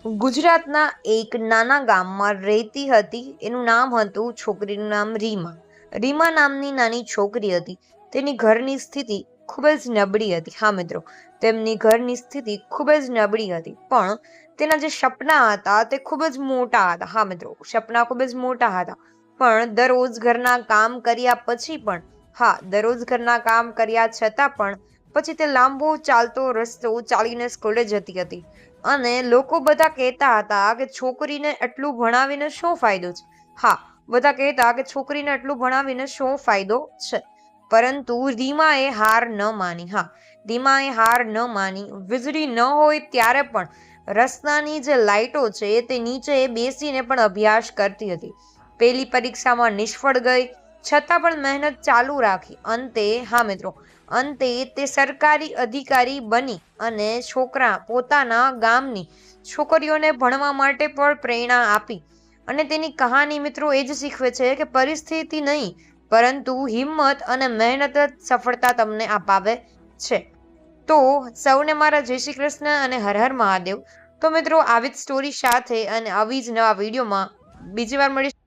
ગુજરાતના એક નાના ગામમાં રહેતી હતી. એનું નામ હતું, છોકરીનું નામ રીમા. રીમા નામની નાની છોકરી હતી. તેની ઘરની સ્થિતિ ખૂબ જ નબળી હતી. હા મિત્રો, તેમની ઘરની સ્થિતિ ખૂબ જ નબળી હતી, પણ તેના જે સપના હતા તે ખૂબ જ મોટા હતા. હા મિત્રો, સપના ખૂબ જ મોટા હતા, પણ દરરોજ ઘરના કામ કર્યા પછી પણ દરરોજ ઘરના કામ કર્યા છતાં પણ પછી તે લાંબો ચાલતો રસ્તો ચાલીને સ્કૂલે જતી હતી. અને લોકો બધા કહેતા હતા કે છોકરીને એટલું ભણાવીને શું ફાયદો છે. બધા કહેતા કે છોકરીને એટલું ભણાવીને શું ફાયદો છે, પરંતુ રીમાએ હાર ન માની. રીમાએ હાર ન માની. વીજળી ન હોય ત્યારે પણ રસ્તાની જે લાઈટો છે તે નીચે બેસીને પણ અભ્યાસ કરતી હતી. પહેલી પરીક્ષામાં નિષ્ફળ ગઈ, છતાં પણ મહેનત ચાલુ રાખી. અંતે તે સરકારી અધિકારી બની અને પોતાના ગામની છોકરીઓને ભણવા માટે પણ પ્રેરણા આપી. અને તેની કહાની મિત્રો એ જ શીખવે છે કે પરિસ્થિતિ નહીં, પરંતુ હિંમત અને મહેનત જ સફળતા તમને અપાવે છે. તો સૌને મારા જય શ્રી કૃષ્ણ અને હર હર મહાદેવ. તો મિત્રો, આવી જ સ્ટોરી સાથે અને આવી જ નવા વિડીયોમાં બીજી વાર મળીશું.